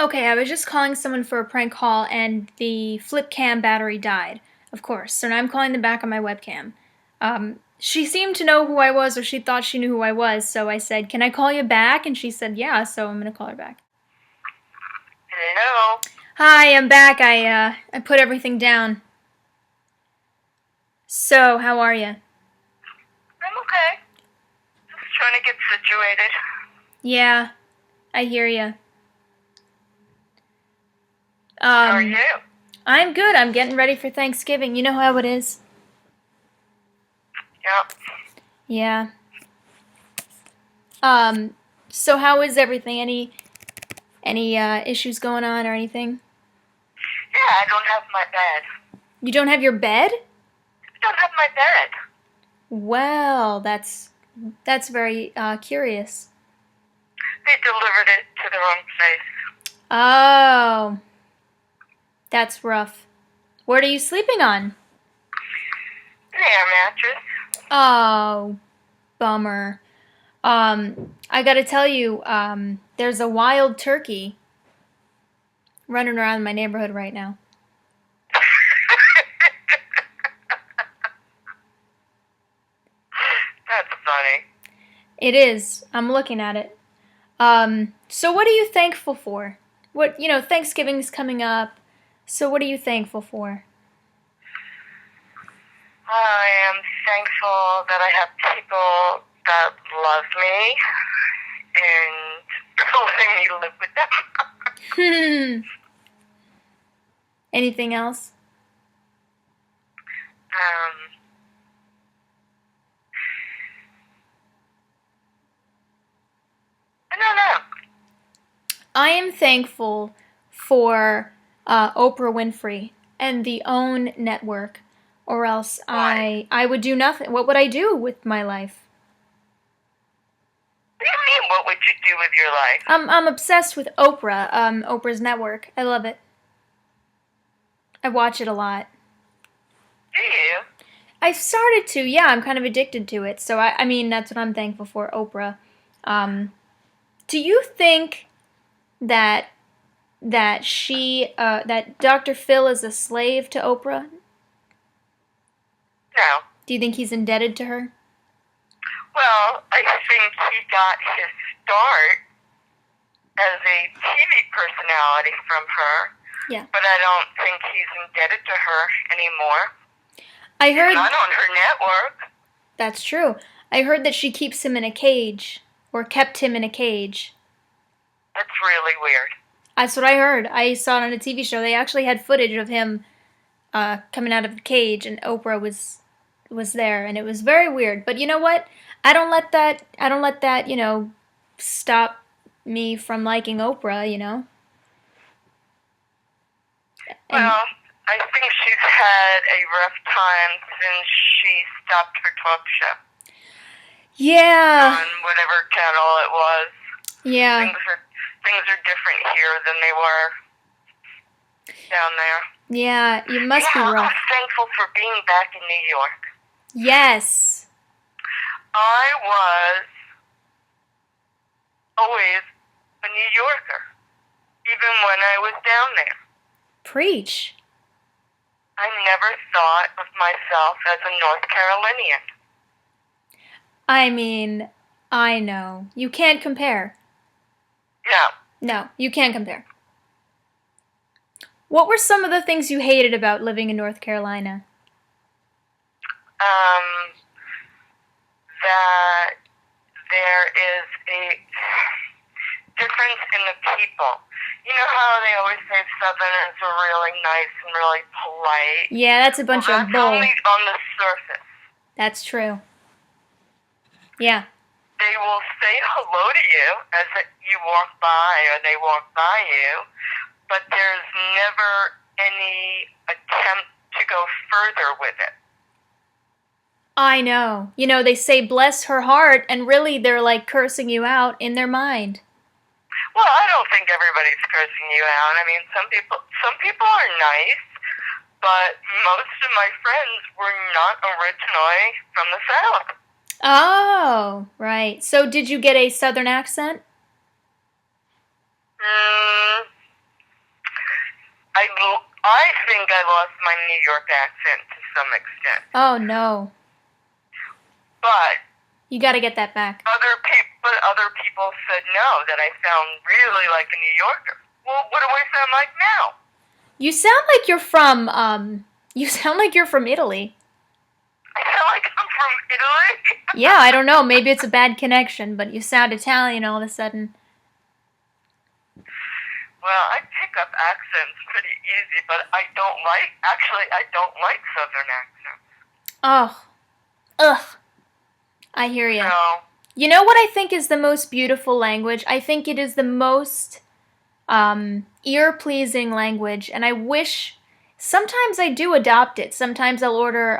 Okay, I was just calling someone for a prank call and the flip cam battery died, of course. So now I'm calling them back on my webcam. She seemed to know who I was, or she thought she knew who I was, so I said, "Can I call you back?" And she said, "Yeah," so I'm gonna call her back. Hello. Hi, I'm back. I put everything down. So, how are you? I'm okay. Just trying to get situated. Yeah, I hear you. How are you? I'm good. I'm getting ready for Thanksgiving. You know how it is. Yep. Yeah. So how is everything? Any issues going on or anything? Yeah, I don't have my bed. You don't have your bed? I don't have my bed. Well, that's very curious. They delivered it to the wrong place. Oh, that's rough. What are you sleeping on? An air mattress. Oh, bummer. I gotta tell you, there's a wild turkey running around my neighborhood right now. That's funny. It is. I'm looking at it. So what are you thankful for? Thanksgiving's coming up. So what are you thankful for? I am thankful that I have people that love me and letting me live with them. Anything else? I don't know. I am thankful for Oprah Winfrey and the OWN network, or else Why? I would do nothing. What would I do with my life? What do you mean, what would you do with your life? I'm obsessed with Oprah, Oprah's network. I love it. I watch it a lot. Do you? I started to, yeah, I'm kind of addicted to it. So I mean, that's what I'm thankful for, Oprah. Do you think that that Dr. Phil is a slave to Oprah? No. Do you think he's indebted to her? Well, I think he got his start as a TV personality from her. Yeah. But I don't think he's indebted to her anymore. I heard. He's not on her network. That's true. I heard that she keeps him in a cage, or kept him in a cage. That's really weird. That's what I heard. I saw it on a TV show. They actually had footage of him coming out of the cage, and Oprah was there, and it was very weird. But you know what? I don't let that stop me from liking Oprah. And Well, I think she's had a rough time since she stopped her talk show. Yeah. On whatever channel it was. Yeah. Things are different here than they were down there. Yeah, you must be rough. I'm thankful for being back in New York. Yes. I was always a New Yorker, even when I was down there. Preach. I never thought of myself as a North Carolinian. I mean, I know. You can't compare. No, you can't compare. What were some of the things you hated about living in North Carolina? That there is a difference in the people. You know how they always say Southerners are really nice and really polite? Yeah, that's a bunch of bull. That's only on the surface. That's true. Yeah. They will say hello to you as you walk by or they walk by you, but there's never any attempt to go further with it. I know. They say bless her heart, and really they're like cursing you out in their mind. Well, I don't think everybody's cursing you out. I mean, some people are nice, but most of my friends were not originally from the South. Oh, right. So did you get a Southern accent? I lost my New York accent to some extent. Oh, no. But you got to get that back. Other people said no, that I sound really like a New Yorker. Well, what do I sound like now? You sound like you're from Italy. I sound like I'm from Italy? Yeah, I don't know. Maybe it's a bad connection, but you sound Italian all of a sudden. Well, I pick up accents pretty easy, but I don't like Southern accents. Oh. Ugh. I hear you. So, you know what I think is the most beautiful language? I think it is the most ear-pleasing language, and I wish sometimes I do adopt it. Sometimes I'll order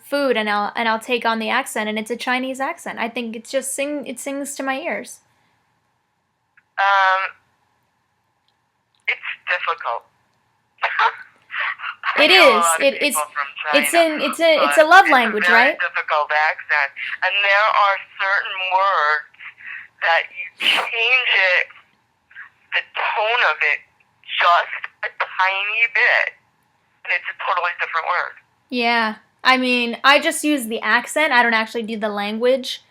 food and I'll take on the accent, and it's a Chinese accent. I think it sings to my ears. It's difficult. It is. It's a love language, right? It's a very difficult accent, and there are certain words that you change it, the tone of it, just a tiny bit, and it's a totally different word. Yeah. I mean, I just use the accent. I don't actually do the language,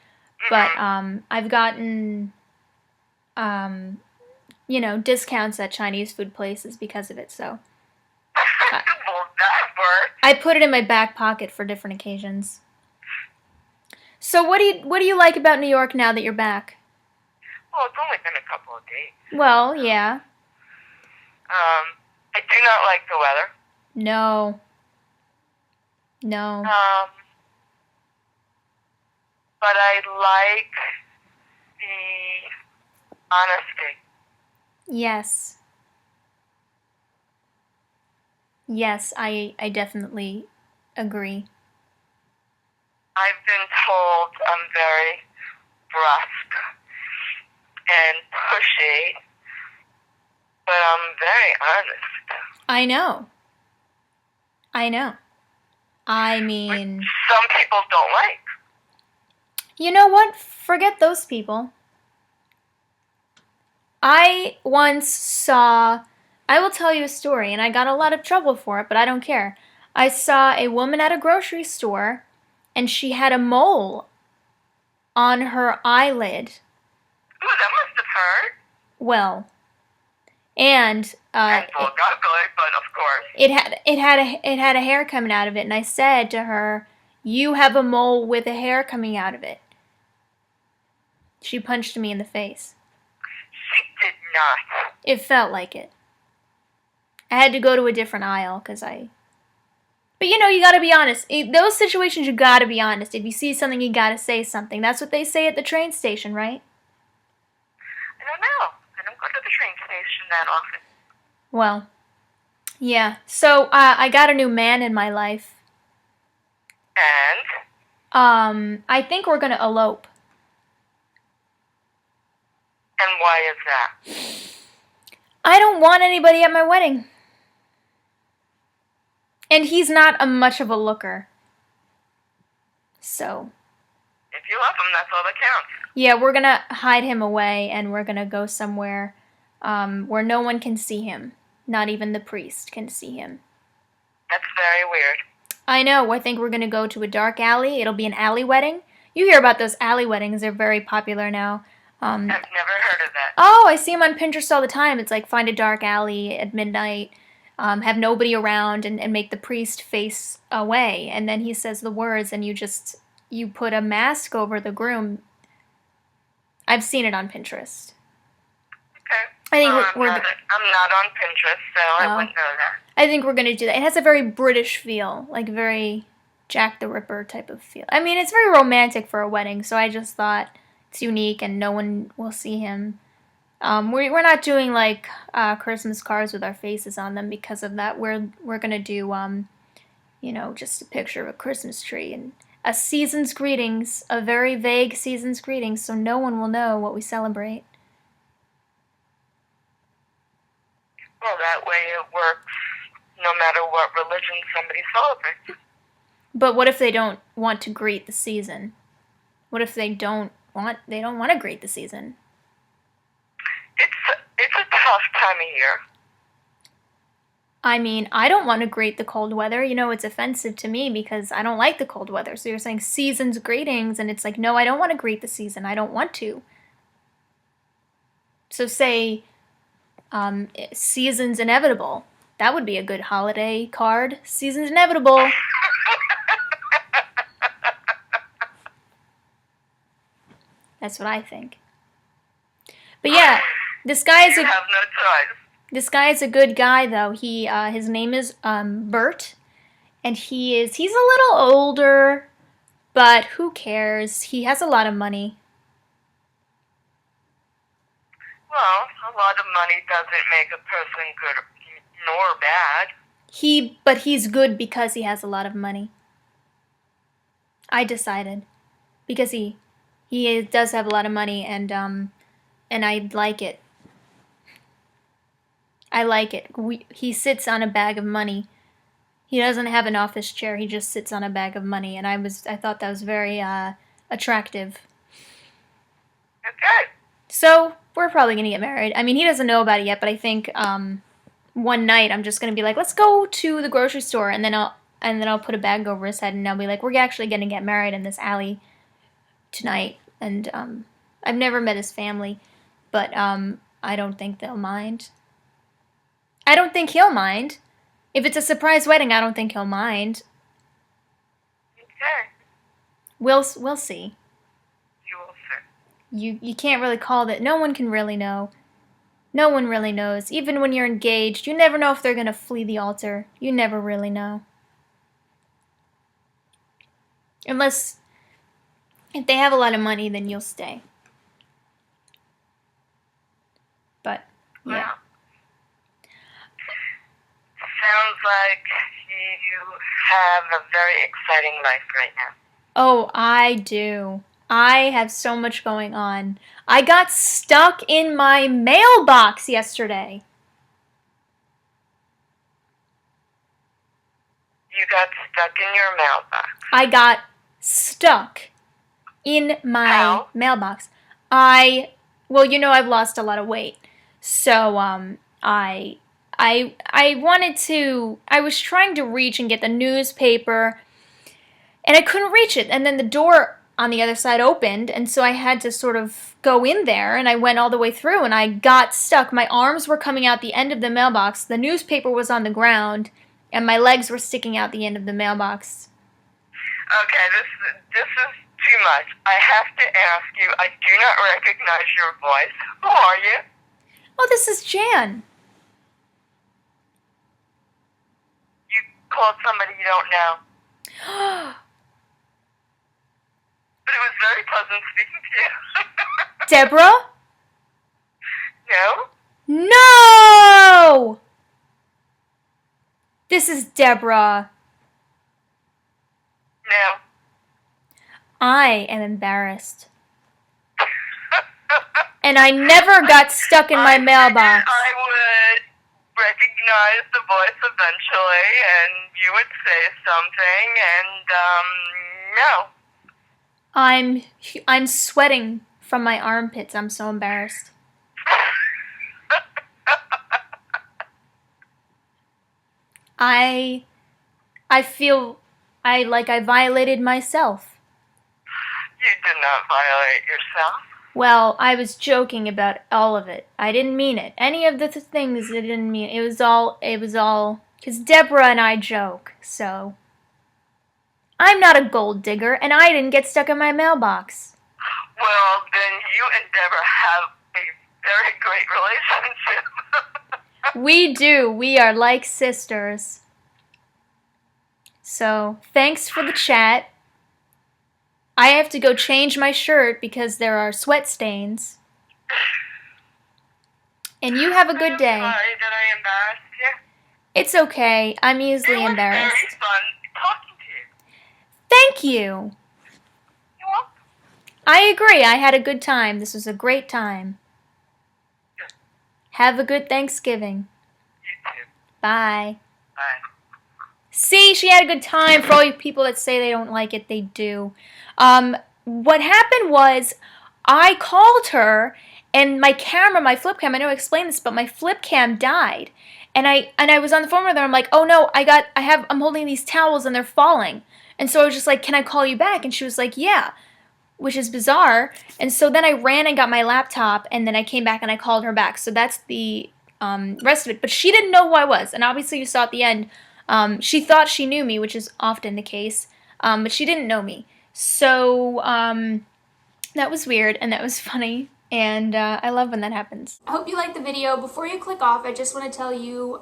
but I've gotten discounts at Chinese food places because of it. So Well, that works. I put it in my back pocket for different occasions. So what do you like about New York now that you're back? Well, it's only been a couple of days. Well, yeah. I do not like the weather. No. But I like the honesty. Yes. Yes, I definitely agree. I've been told I'm very brusque and pushy, but I'm very honest. I know. I mean, which some people don't like. You know what? Forget those people. I will tell you a story, and I got a lot of trouble for it, but I don't care. I saw a woman at a grocery store, and she had a mole on her eyelid. Ooh, that must have hurt. Well, and ugly, but of course. It had a hair coming out of it, and I said to her, "You have a mole with a hair coming out of it." She punched me in the face. She did not. It felt like it. I had to go to a different aisle But you gotta be honest. Those situations, you gotta be honest. If you see something, you gotta say something. That's what they say at the train station, right? I don't know. I don't go to the train station that often. Well, yeah. So, I got a new man in my life. And? I think we're gonna elope. And why is that? I don't want anybody at my wedding. And he's not much of a looker. So. If you love him, that's all that counts. Yeah, we're gonna hide him away, and we're gonna go somewhere where no one can see him. Not even the priest can see him. That's very weird. I know. I think we're gonna go to a dark alley. It'll be an alley wedding. You hear about those alley weddings. They're very popular now. I've never heard of that. Oh, I see them on Pinterest all the time. It's like find a dark alley at midnight, have nobody around, and make the priest face away. And then he says the words, and you put a mask over the groom. I've seen it on Pinterest. Okay. I think I'm not on Pinterest, so I wouldn't know that. I think we're going to do that. It has a very British feel, like very Jack the Ripper type of feel. I mean, it's very romantic for a wedding, so I just thought it's unique and no one will see him. We're not doing like Christmas cards with our faces on them because of that. We're going to do, just a picture of a Christmas tree and a season's greetings, a very vague season's greetings, so no one will know what we celebrate. Well, that way it works no matter what religion somebody celebrates. But what if they don't want to greet the season? What if they don't want to greet the season? It's a tough time of year. I mean, I don't want to grate the cold weather. You know, it's offensive to me because I don't like the cold weather. So you're saying seasons gratings, and it's like, no, I don't want to grate the season. I don't want to. So say, seasons inevitable. That would be a good holiday card. Seasons inevitable. That's what I think. But yeah, this guy is You have no choice. This guy is a good guy, though. His name is Bert, and he's a little older, but who cares? He has a lot of money. Well, a lot of money doesn't make a person good nor bad. But he's good because he has a lot of money. I decided because he does have a lot of money, and I like it. I like it. He sits on a bag of money. He doesn't have an office chair. He just sits on a bag of money, and I thought that was very attractive. Okay. So we're probably gonna get married. I mean, he doesn't know about it yet, but I think one night I'm just gonna be like, let's go to the grocery store, and then I'll put a bag over his head, and I'll be like, we're actually gonna get married in this alley tonight. And I've never met his family, but I don't think they'll mind. I don't think he'll mind. If it's a surprise wedding, I don't think he'll mind. Okay. We'll see. You will see. You can't really call it. No one can really know. No one really knows. Even when you're engaged, you never know if they're gonna flee the altar. You never really know. Unless if they have a lot of money, then you'll stay. But yeah. Well, sounds like you have a very exciting life right now. Oh, I do. I have so much going on. I got stuck in my mailbox yesterday. You got stuck in your mailbox. I got stuck in my mailbox. Well, you know, I've lost a lot of weight. So, I was trying to reach and get the newspaper, and I couldn't reach it. And then the door on the other side opened, and so I had to sort of go in there, and I went all the way through, and I got stuck. My arms were coming out the end of the mailbox, the newspaper was on the ground, and my legs were sticking out the end of the mailbox. Okay, this is too much. I have to ask you, I do not recognize your voice. Who are you? Oh, this is Jan. You called somebody you don't know. But it was very pleasant speaking to you. Deborah? No? No! This is Deborah. No. I am embarrassed. And I never got stuck in my mailbox. I would recognize the voice eventually, and you would say something, and, no. I'm sweating from my armpits. I'm so embarrassed. I feel I violated myself. You did not violate yourself. Well, I was joking about all of it. I didn't mean it. Any of the things I didn't mean. It was all, because Deborah and I joke, so. I'm not a gold digger, and I didn't get stuck in my mailbox. Well, then you and Deborah have a very great relationship. We do. We are like sisters. So, thanks for the chat. I have to go change my shirt because there are sweat stains. And you have a good day. I'm sorry that I embarrassed you. It's okay. I'm easily embarrassed. It was very fun talking to you. Thank you. You're welcome. I agree. I had a good time. This was a great time. Good. Have a good Thanksgiving. You too. Bye. Bye. See, she had a good time. For all you people that say they don't like it, they do. What happened was I called her And my camera, my flip cam, I know I explained this, but my flip cam died. And I was on the phone with her. I'm like, oh no, I'm holding these towels and they're falling. And so I was just like, can I call you back? And she was like, yeah, which is bizarre. And so then I ran and got my laptop, and then I came back and I called her back. So that's the rest of it. But she didn't know who I was, and obviously you saw at the end, she thought she knew me, which is often the case, but she didn't know me. So that was weird, and that was funny. And I love when that happens. I hope you liked the video. Before you click off, I just want to tell you,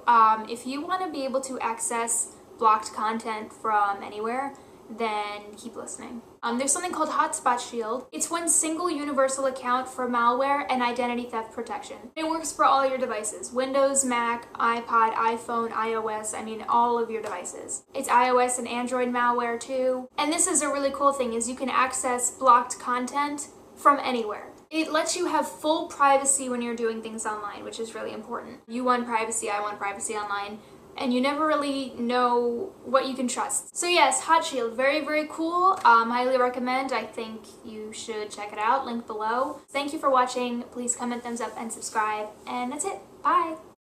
if you want to be able to access blocked content from anywhere, then keep listening. There's something called Hotspot Shield. It's one single universal account for malware and identity theft protection. It works for all your devices: Windows, Mac, iPod, iPhone, iOS, I mean all of your devices. It's iOS and Android malware too. And this is a really cool thing, is you can access blocked content from anywhere. It lets you have full privacy when you're doing things online, which is really important. You want privacy, I want privacy online, and you never really know what you can trust. So yes, Hot Shield, very, very cool. Highly recommend. I think you should check it out, link below. Thank you for watching. Please comment, thumbs up, and subscribe. And that's it. Bye.